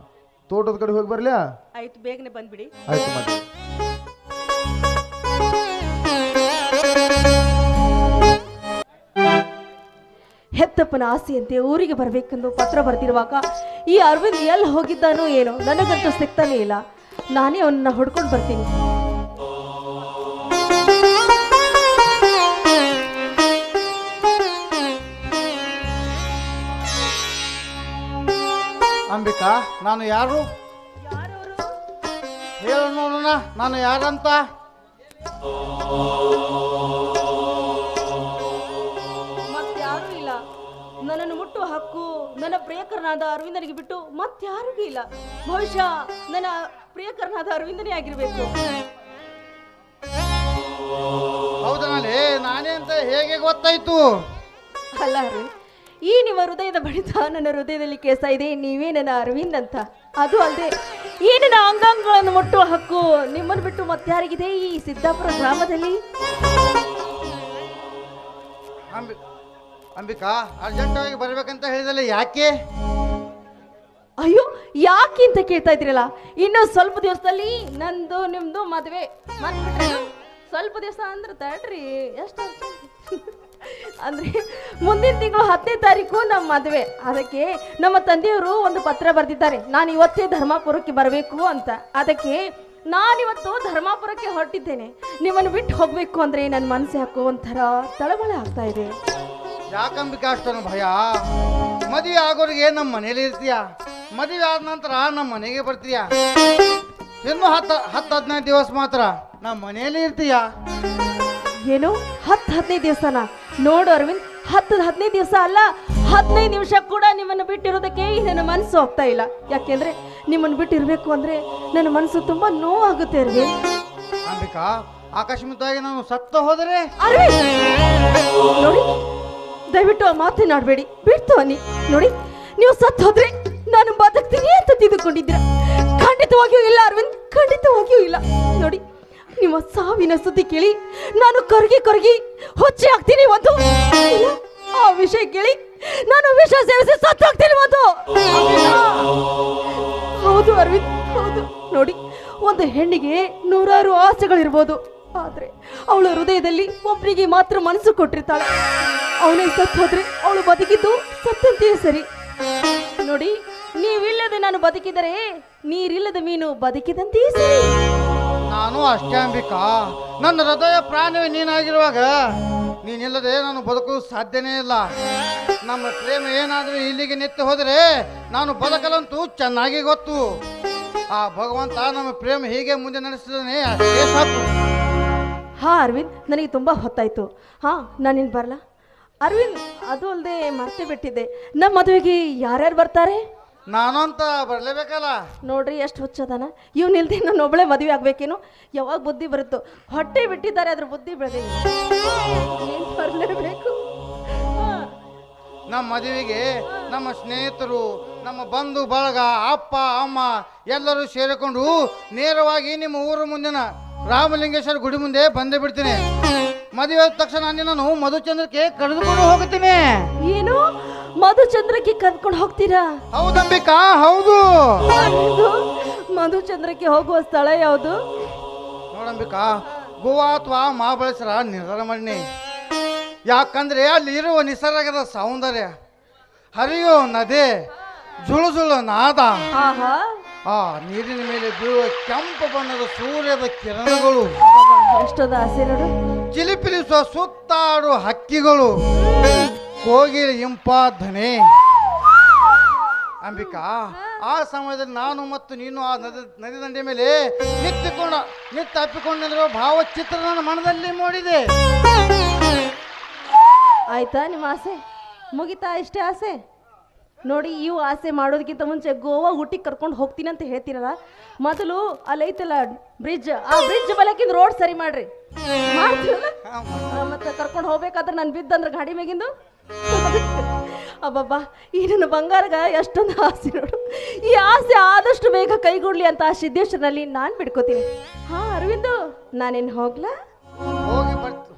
ತೋಟದ ಕಡೆ ಹೋಗಿ ಬರ್ಲ್ಯಾ? ಆಯ್ತು, ಬೇಗನೆ ಬಂದ್ಬಿಡಿ. ಆಯ್ತು ಮಾದೇವಿ. ಹೆತ್ತಪ್ಪನ ಆಸೆಯಂತೆ ಊರಿಗೆ ಬರಬೇಕೆಂದು ಪತ್ರ ಬರ್ತಿರುವಾಗ ಈ ಅರವಿಂದ್ ಎಲ್ಲಿ ಹೋಗಿದ್ದಾನೋ ಏನೋ, ನನಗಂತೂ ಸಿಗ್ತಾನೆ ಇಲ್ಲ. ನಾನೇ ಅವನ್ನ ಹುಡ್ಕೊಂಡು ಬರ್ತೀನಿ. ಅಂಬಿಕಾ, ನಾನು ಯಾರು ಹೇಳು ನೋಡೋಣ, ನಾನು ಯಾರಂತ? ಮತ್ತಾರೂ ಇಲ್ಲ. ನನ್ನನ್ನು ಮುಟ್ಟುವ ಹಕ್ಕು ನನ್ನ ಪ್ರಿಯಕರನಾದ ಅರವಿಂದನಿಗೆ ಬಿಟ್ಟು ಮತ್ತಾರಿಗೂ ಇಲ್ಲ. ಬಹುಶಃ ನನ್ನ ಪ್ರಿಯಕರನಾದ ಅರವಿಂದನೇ ಆಗಿರ್ಬೇಕು. ಹೌದನಲ್ಲಿ ನಾನೇ ಅಂತ ಹೇಗೆ ಗೊತ್ತಾಯ್ತು? ಅಲ್ಲ ಅರವಿಂದ್, ಈ ನಿಮ್ಮ ಹೃದಯದ ಬಡಿತ ನನ್ನ ಹೃದಯದಲ್ಲಿ ಕೇಳ್ತಾ ಇದೆ, ನೀವೇ ನನ್ನ ಅರವಿಂದ್ ಅಂತ. ಅದು ಅಲ್ಲದೆ ಈ ನನ್ನ ಅಂಗಾಂಗಗಳನ್ನು ಮುಟ್ಟುವ ಹಕ್ಕು ನಿಮ್ಮನ್ನು ಬಿಟ್ಟು ಮತ್ತಾರಿಗಿದೆ ಈ ಸಿದ್ದಾಪುರ ಗ್ರಾಮದಲ್ಲಿ? ಅಂಬಿಕಾ, ಅರ್ಜೆಂಟಾಗಿ ಬರ್ಬೇಕಂತ ಹೇಳಿದಲ್ಲ, ಯಾಕೆ? ಅಯ್ಯೋ, ಯಾಕೆ ಅಂತ ಕೇಳ್ತಾ ಇದ್ರಲ್ಲ. ಇನ್ನು ಸ್ವಲ್ಪ ದಿವಸದಲ್ಲಿ ನಂದು ನಿಮ್ದು ಮದುವೆ ಮಾಡ್ಬಿಟ್ರೆ, ಸ್ವಲ್ಪ ದಿವಸ ಅಂದ್ರೆ ತಡ್ರಿ, ಎಷ್ಟು ಅಂದ್ರೆ ಮುಂದಿನ ತಿಂಗಳು 10ನೇ ತಾರೀಕು ನಮ್ಮ ಮದುವೆ. ಅದಕ್ಕೆ ನಮ್ಮ ತಂದೆಯವರು ಒಂದು ಪತ್ರ ಬರೆದಿದ್ದಾರೆ, ನಾನು ಇವತ್ತೇ ಧರ್ಮಾಪುರಕ್ಕೆ ಬರಬೇಕು ಅಂತ. ಅದಕ್ಕೆ ನಾನಿವತ್ತು ಧರ್ಮಾಪುರಕ್ಕೆ ಹೊರಟಿದ್ದೇನೆ. ನಿಮ್ಮನ್ನು ಬಿಟ್ಟು ಹೋಗ್ಬೇಕು ಅಂದ್ರೆ ನನ್ನ ಮನಸ್ಸು ಯಾಕೋ ಒಂಥರ ತಳಮಳ ಆಗ್ತಾ ಇದೆ. ಯಾಕಂಬಿಕಾ ಅಷ್ಟೊಂದು ಭಯ? ಮದುವೆ ಆಗೋರಿಗೆ ನಮ್ಮ ಮನೇಲಿ ಇರ್ತೀಯ, ಮದುವೆ ಆದ ನಂತರ ನಮ್ಮ ಮನೆಗೆ ಬರ್ತೀಯ. ಇನ್ನು 10-15 ದಿವಸ ಮಾತ್ರ ನಮ್ಮ ಮನೆಯಲ್ಲಿ ಇರ್ತೀಯ. ಏನು 10-15 ದಿವಸನ? ನೋಡು ಅರವಿಂದ್, 10-15 ದಿವಸ ಅಲ್ಲ, 15 ನಿಮಿಷ ಕೂಡ ನಿಮ್ಮನ್ನು ಬಿಟ್ಟಿರೋದಕ್ಕೆ ನನ್ನ ಮನಸ್ಸು ಹೋಗ್ತಾ ಇಲ್ಲ. ಯಾಕೆಂದ್ರೆ ನಿಮ್ಮನ್ನು ಬಿಟ್ಟಿರ್ಬೇಕು ಅಂದ್ರೆ ನನ್ನ ಮನಸ್ಸು ತುಂಬಾ ನೋವಾಗುತ್ತೆ ಅರವಿಂದ್. ಅಂಬಿಕಾ, ಆಕಸ್ಮಿಕವಾಗಿ ನಾನು ಸತ್ತ ಹೋದರೆ? ಅರವಿಂದ್ ನೋಡಿ, ದಯವಿಟ್ಟು ಆ ಮಾತನಾಡಬೇಡಿ, ಬಿಡ್ತು ಅನ್ನಿ. ನೋಡಿ, ನೀವು ಸತ್ತು ಹೋದ್ರೆ ನಾನು ಬದುಕ್ತೀನಿ ಅಂತ ತಿಳ್ಕೊಂಡಿದ್ದೀರಾ? ಖಂಡಿತವಾಗಿಯೂ ಇಲ್ಲ ಅರವಿಂದ್, ಖಂಡಿತವಾಗಿಯೂ ಇಲ್ಲ. ನೋಡಿ, ನಿಮ್ಮ ಸಾವಿನ ಸುದ್ದಿ ಕೇಳಿ ನಾನು ಕರಗಿ ಹೊಚ್ಚೆ ಆಗ್ತೀನಿ. ಒಂದು ಆ ವಿಷಯ ಕೇಳಿ ನಾನು ವಿಷ ಸೇವಿಸಿ ಸತ್ತು ಹೋಗ್ತೀನಿ. ಒಂದು ಹೌದು ಅರವಿಂದ್, ಹೌದು. ನೋಡಿ, ಒಂದು ಹೆಣ್ಣಿಗೆ 100 ಆಸೆಗಳಿರ್ಬೋದು, ಆದ್ರೆ ಅವಳ ಹೃದಯದಲ್ಲಿ ಒಬ್ಬರಿಗೆ ಮಾತ್ರ ಮನಸ್ಸು ಕೊಟ್ಟಿರ್ತಾಳೆ. ಅವನೇ ಸತ್ತು ಹೋದ್ರೆ ಅವಳು ಬದುಕಿದ್ದು ಸತ್ತಂತೆಯೇ ಸರಿ. ನೋಡಿ, ನೀವಿಲ್ಲದೆ ನಾನು ಬದುಕಿದರೆ ನೀರಿಲ್ಲದ ಮೀನು ಬದುಕಿದಂತೆಯೇ ಸರಿ. ನಾನು ಅಷ್ಟೇ ಅಂಬಿಕಾ, ನನ್ನ ಹೃದಯ ಪ್ರಾಣವೇ ನೀನಾಗಿರುವಾಗ ನೀನಿಲ್ಲದೆ ನಾನು ಬದುಕೋದು ಸಾಧ್ಯನೇ ಇಲ್ಲ. ನಮ್ಮ ಪ್ರೇಮ ಏನಾದರೂ ಇಲ್ಲಿಗೆ ನಿಂತು ಹೋದರೆ ನಾನು ಬದುಕಲಂತೂ ಚೆನ್ನಾಗಿ ಗೊತ್ತು. ಆ ಭಗವಂತ ನಮ್ಮ ಪ್ರೇಮ ಹೀಗೆ ಮುಂದೆ ನಡೆಸಿದಾನೆ ಅಷ್ಟೇ ಸಾಕು. ಹಾ ಅರವಿಂದ್, ನನಗೆ ತುಂಬ ಹೊತ್ತಾಯ್ತು. ಹಾ ನಾನಿನ್ ಬರಲ್ಲ ಅರವಿಂದ್. ಅದು ಅಲ್ಲದೆ ಮರ್ತೇ ಬಿಟ್ಟಿದ್ದೆ, ನಮ್ಮ ಮದುವೆಗೆ ಯಾರ್ಯಾರು ಬರ್ತಾರೆ? ನಾನು ಅಂತ ಬರಲೇಬೇಕಲ್ಲ. ನೋಡ್ರಿ ಎಷ್ಟು ಹುಚ್ಚದಾನ ಇವ್ನು. ಇಲ್ದೆ ನಾನು ಒಬ್ಬಳೆ ಮದುವೆ ಆಗ್ಬೇಕೇನು? ಯಾವಾಗ ಬುದ್ಧಿ ಬರುತ್ತೋ? ಹೊಟ್ಟೆ ಬಿಟ್ಟಿದ್ದಾರೆ, ಅದ್ರ ಬುದ್ಧಿ ಬೆಳೆದಿಲ್ಲ. ನೀನ್ ಬರಲೇಬೇಕು. ನಮ್ಮ ಮದುವೆಗೆ ನಮ್ಮ ಸ್ನೇಹಿತರು, ನಮ್ಮ ಬಂಧು ಬಳಗ, ಅಪ್ಪ ಅಮ್ಮ ಎಲ್ಲರೂ ಸೇರಿಕೊಂಡು ನೇರವಾಗಿ ನಿಮ್ಮ ಊರು ಮುಂದಿನ ರಾಮಲಿಂಗೇಶ್ವರ ಗುಡಿ ಮುಂದೆ ಬಂದೇ ಬಿಡ್ತೀನಿ. ಮದುವೆ ಆದ ತಕ್ಷಣ ನಾನು ಮಧುಚಂದ್ರಕ್ಕೆ ಕರೆದುಕೊಂಡು ಹೋಗುತ್ತೀನಿ. ಏನು ಮಧುಚಂದ್ರಕ್ಕೆ ಕರ್ಕೊಂಡು ಹೋಗ್ತೀರಾ? ಹೌದಂಬಿಕಾ, ಹೌದು. ಮಧುಚಂದ್ರಕ್ಕೆ ಹೋಗುವ ಸ್ಥಳ ಯಾವುದು? ನೋಡಂಬಿಕಾ, ಗೋವಾ ಅಥವಾ ಮಹಾಬಳೇಶ್ವರ ನಿರ್ಧಾರ ಮಾಡಿ. ಯಾಕಂದ್ರೆ ಅಲ್ಲಿ ಇರುವ ನಿಸರ್ಗದ ಸೌಂದರ್ಯ, ಹರಿಯೋ ನದಿ, ಜುಳು ನಾದ, ಆಹಾ, ಆ ನೀರಿನ ಮೇಲೆ ಬೀಳುವ ಕೆಂಪು ಬಣ್ಣದ ಸೂರ್ಯದ ಕಿರಣಗಳು, ಎಷ್ಟೊಂದು ಆಸೆ ನೋಡು. ಚಿಲಿಪಿಲಿಸುವ ಸುತ್ತಾಡುವ ಹಕ್ಕಿಗಳು, ಕೋಗಿಲ ಇಂಪಾಧನೆ. ಅಂಬಿಕಾ, ಆ ಸಮಯದಲ್ಲಿ ನಾನು ಮತ್ತು ನೀನು ಆ ನದಿ ದಂಡೆ ಮೇಲೆ ನಿತ್ಯ ಅಪ್ಪಿಕೊಂಡಿರುವ ಭಾವಚಿತ್ರ ನನ್ನ ಮನದಲ್ಲಿ ಮೂಡಿದೆ. ಆಯ್ತಾ ನಿಮ್ಮ ಆಸೆ ಮುಗಿತಾ? ಇಷ್ಟೇ ಆಸೆ? ನೋಡಿ, ಇವು ಆಸೆ ಮಾಡೋದಕ್ಕಿಂತ ಮುಂಚೆ ಗೋವಾ ಊಟಿಗೆ ಕರ್ಕೊಂಡು ಹೋಗ್ತೀನಿ ಅಂತ ಹೇಳ್ತೀರಲ್ಲ, ಮೊದಲು ಅಲ್ಲೈತಲ್ಲ ಬ್ರಿಡ್ಜ್, ಆ ಬ್ರಿಡ್ಜ್ ಬಲಕಿಂದ ರೋಡ್ ಸರಿ ಮಾಡ್ರಿ. ಮಾಡ್ತೀರಲ್ಲ? ಮತ್ತೆ ಕರ್ಕೊಂಡು ಹೋಗ್ಬೇಕಾದ್ರೆ ನಾನು ಬಿದ್ದಂದ್ರೆ ಗಾಡಿ ಮೇಗಿಂದು ಅಬ್ಬಬ್ಬಾ, ಈ ನನ್ನ ಬಂಗಾರಗ ಎಷ್ಟೊಂದು ಆಸೆ ನೋಡು. ಈ ಆಸೆ ಆದಷ್ಟು ಬೇಗ ಕೈಗೂಡ್ಲಿ ಅಂತ ಆ ಸಿದ್ದೇಶ್ವರನಲ್ಲಿ ನಾನು ಬಿಡ್ಕೋತೀನಿ. ಹಾ ಅರವಿಂದು, ನಾನೇನು ಹೋಗ್ಲಾ?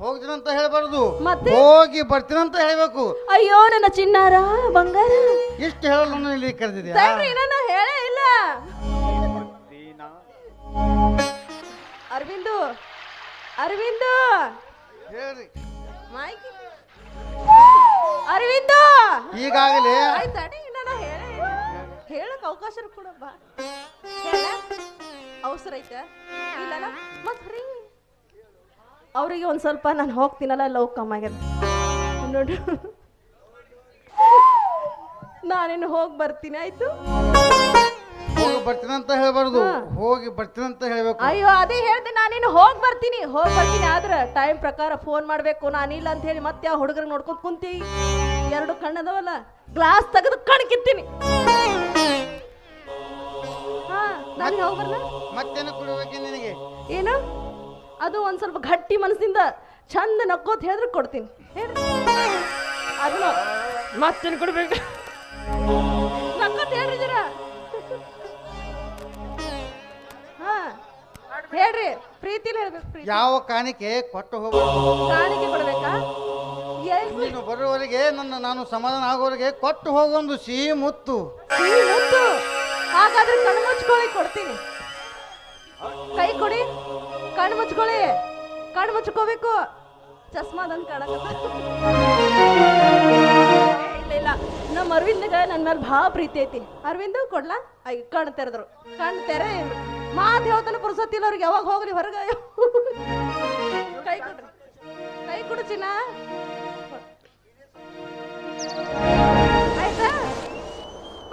ಹೋಗ್ತೀನಿ ಅಂತ ಹೇಳ್ಬಾರ್ದು, ಮತ್ತೆ ಹೋಗಿ ಬರ್ತೀನಿ ಅಂತ ಹೇಳ್ಬೇಕು. ಅಯ್ಯೋ ನನ್ನ ಚಿನ್ನಾರ ಬಂಗಾರ, ಇಷ್ಟು ಹೇಳಲು ಇಲ್ಲಿ ಕರೆದಿದ್ಯಾ? ನಾನು ಹೇಳೇ ಇಲ್ಲ. ಅರವಿಂದು, ಅರವಿಂದು ಹೇಳ್ರಿ. ಅರವಿಂದು, ಈಗಾಗಲೇ ನಾನು ಹೇಳೇ ಇಲ್ಲ. ಹೇಳಕ್ ಅವಕಾಶ ಕೊಡಬ್ಬ. ಅವಸರ ಐತೆ ಇಲ್ಲ ಮತ್ ಅವರಿಗೆ ಒಂದು ಸ್ವಲ್ಪ ನಾನು ಹೋಗ್ತೀನಲ್ಲ ಲವ್ ಕಮ್ಮಾಗ್ಯದ ನೋಡು. ನಾನೇನು ಹೋಗಿ ಬರ್ತೀನಿ. ಆಯ್ತು, ಹೋಗಿ ಬರ್ತೀನಿ ಅಂತ ಹೇಳ್ಬಾರ್ದು, ಹೋಗಿ ಬರ್ತೀನಿ ಅಂತ ಹೇಳ್ಬೇಕು. ಅಯ್ಯೋ ಅದೇ ಹೇಳ್ದೆ, ನಾನೇನು ಹೋಗಿ ಬರ್ತೀನಿ ಆದ್ರೆ ಟೈಮ್ ಪ್ರಕಾರ ಫೋನ್ ಮಾಡ್ಬೇಕು. ನಾನಿಲ್ಲ ಅಂತ ಹೇಳಿ ಮತ್ತೆ ಆ ಹುಡುಗರ ನೋಡ್ಕೊಂಡ್ ಕುಂತಿ. ಎರಡು ಕಣ್ಣದವಲ್ಲ, ಗ್ಲಾಸ್ ತೆಗೆದು ಕಣ್ಕಿತ್ತೀನಿ. ಹಾ ನಾನು ಹೋಗಿ ಬರ್ಲ? ಮತ್ತೇನು ಕುಡಿಬೇಕೆ ನಿನಗೆ? ಏನು ಅದು ಒಂದ್ ಸ್ವಲ್ಪ ಗಟ್ಟಿ ಮನಸ್ಸಿಂದ ಚಂದ ನಕ್ಕೋತ್ ಹೇಳಿದ್ರೆ ಕೊಡ್ತೀನಿ. ಅದನ್ನ ಮತ್ತೇನು ಕೊಡ್ಬೇಕು? ನಕ್ಕೋತ್ ಹೇಳ್ರಿ ಜರ. ಹಾ ಹೇಳ್ರಿ, ಪ್ರೀತಿಲಿ ಹೇಳ್ಬೇಕು. ಯಾವ ಕಾಣಿಕೆ ಕೊಟ್ಟು ಹೋಗ್ಬೇಕು? ಕಾಣಿಕೆ ಕೊಡ್ಬೇಕಾ? ನೀನು ಬರುವವರೆಗೆ ನಾನು ಸಮಾಧಾನ ಆಗೋವರೆಗೆ ಕೊಟ್ಟು ಹೋಗೊಂದು ಸಿಹಿ ಮುತ್ತು. ಹಾಗಾದ್ರೆ ಕಣ್ಣು ಮುಚ್ಕೊಳ್ಳಿ, ಕೊಡ್ತೀನಿ. ಕೈ ಕೊಡಿ, ಕಣ್ಣು ಮುಚ್ಕೊಳ್ಳಿ. ಕಣ್ಣು ಮುಚ್ಕೋಬೇಕು. ಚಸ್ಮಾದಂತ ಕಾಣಕತ್ತ. ಇಲ್ಲ ನಮ್ಮ ಅರವಿಂದಗ ನನ್ನ ಮೇಲೆ ಭಾಳ ಪ್ರೀತಿ ಐತಿ. ಅರವಿಂದ ಕೊಡ್ಲಾ? ಕಣ್ಣು ತೆರೆದ್ರು, ಕಣ್ಣು ತೆರೆ ಮಾತು ಹೇಳ್ತಾನೆ ಪುರ್ಸತ್ತಿಲ್ಲ ಅವ್ರಿಗೆ. ಯಾವಾಗ ಹೋಗ್ಲಿ ಹೊರಗೆ? ಕೈ ಕೊಡ್ರಿ, ಕೈ ಕೊಡು ಚಿನ್ನ. ಆಯ್ತಾ?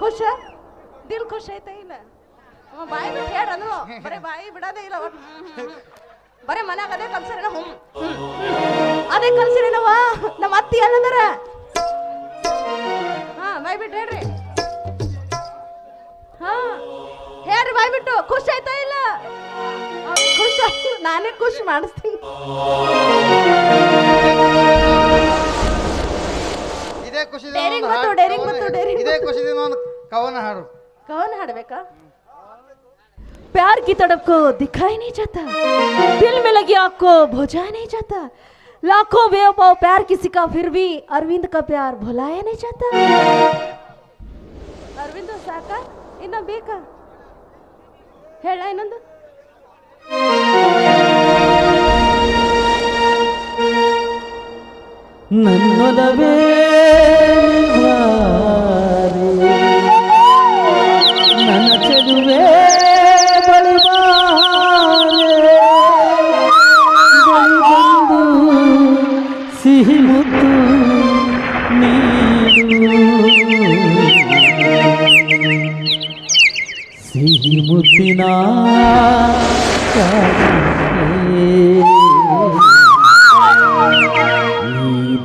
ಖುಷ ದಿಲ್ ಖುಷ್ ಆಯ್ತಾ? ಇಲ್ಲ ಬಾಯಿ ಬಿಟ್ಟು ಹೇಳ ಅಂದ್ರು, ಬರೀ ಬಾಯಿ ಬಿಡೋದೇ ಇಲ್ಲ. ಬರೀ ಮನ್ಯಾಗ ಅದೇ ಕಲ್ಸರೇನ? ಅದೇ ಕಲ್ಸರೇನವ ನಮ್ಮ ಅತ್ತಿ ಅನ್ನಂದಾರ. ಹಾ ಬಾಯಿ ಬಿಟ್ಟು ಹೇಳ್ರಿ. ಹಾ ಹೇಳ್ರಿ ಬಾಯಿ ಬಿಟ್ಟು. ಖುಷ್ ಆಯ್ತಾ? ಇಲ್ಲ ಖುಷ್ ಆಯ್ತು, ನಾನೇ ಖುಷ್ ಮಾಡಿಸ್ತೀನಿ. ಇದೇ ಖುಷಿ ಇದೇ ಖುಷಿದಿಂದ ಒಂದು ಕವನ ಹಾಡು. कौन हाड़बेका? प्यार की तड़प को दिखाई नहीं जाता, दिल में लगी आग को बुझा नहीं जाता, लाखों बेवफा प्यार किसी का फिर भी अरविंद का प्यार भुलाया नहीं जाता. अरविंद साका इನ್ನ ಬೇಕಾ? ಹೇಳ ಇನ್ನೊಂದು. ನನ್ನೊಲವೇ ನನ್ನ ಚೆಲುವೆ ಬಳಿ ಬಂದು ಸಿಹಿ ಮುತ್ತು ನೀಡು, ಸಿಹಿ ಮುತ್ತು ನೀ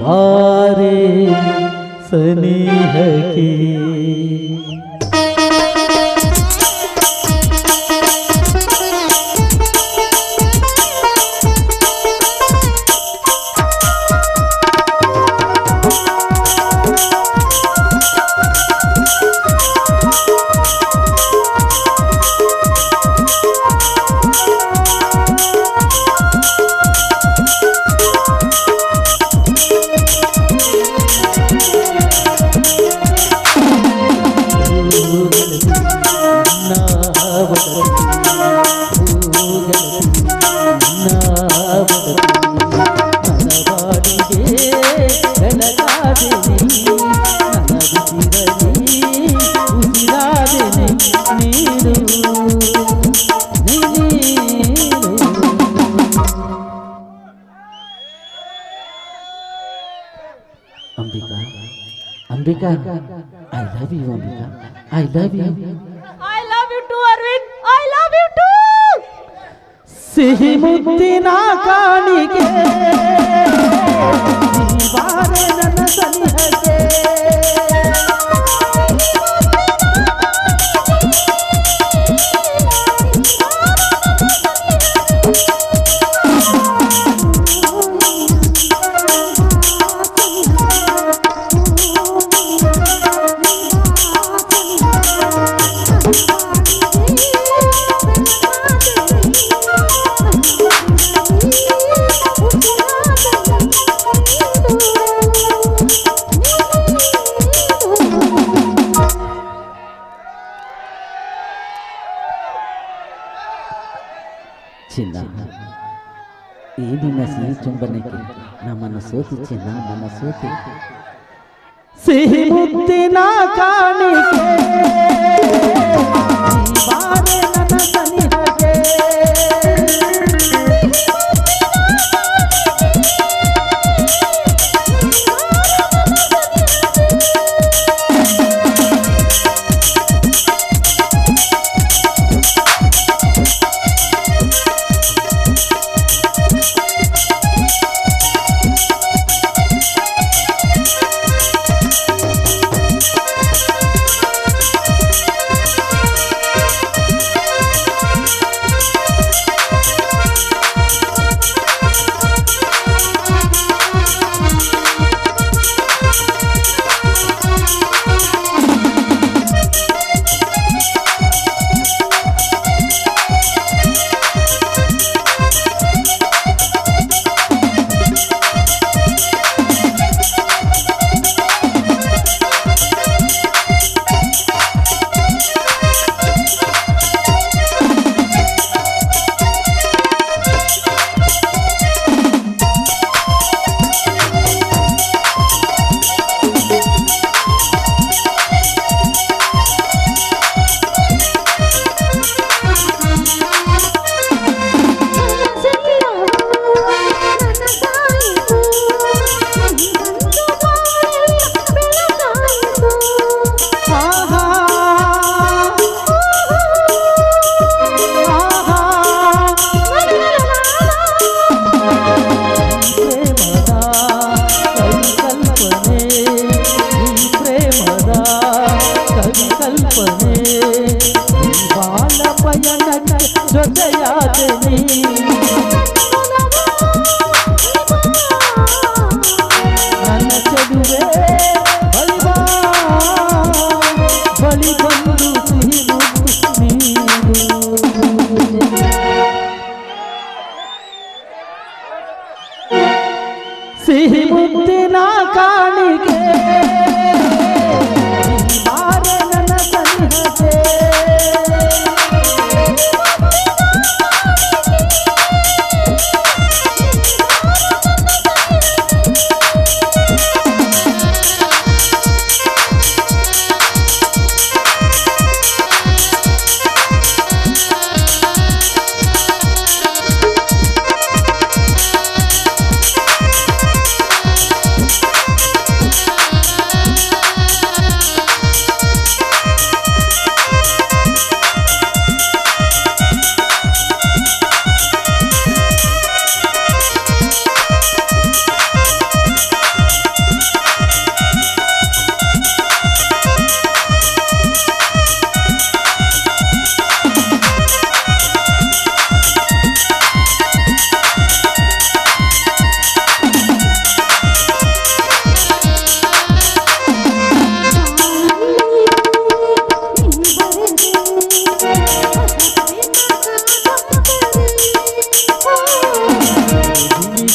ಬಾರೆ ಸನಿಹಕ್ಕೆ Ambika Ambika I love you Ambika I love you I love you too Aravind I love you too ಸಿಹಿ ಮುತ್ತಿನ ಕಾಣಿಕೆ ನೀ ಬಾರೆ ನನ್ನ ಸನಿಹಕ್ಕೆ ಚಿನ್ನ ಈ ನಿನ್ನ ಸಿಹಿ ಚುಂಬನಕ್ಕೆ ನಮ್ಮನ್ನು ಸೋತಿ ಚಿನ್ನ ನನ್ನ ಸೋತಿ ಸಿಹಿ ಮುತ್ತಿನ ಕಾಣಿಕೆ ನೀ ಬಾರೆ ನನ್ನ ಸನಿಹಕ್ಕೆ ಸಿಹಿ ಮುತ್ತಿನ ಕಾಣಿಕೆ ಬಾರೆ ನನ್ನ ಸನಿಹಕ್ಕೆ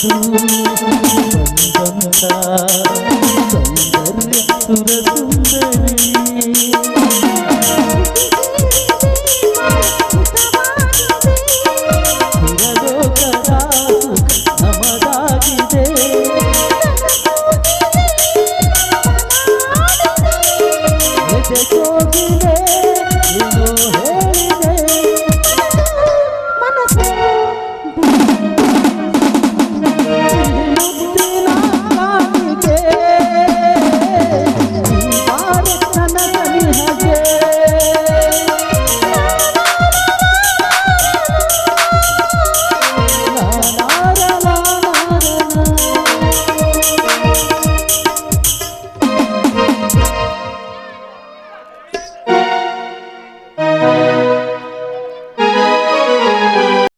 ಬಂತು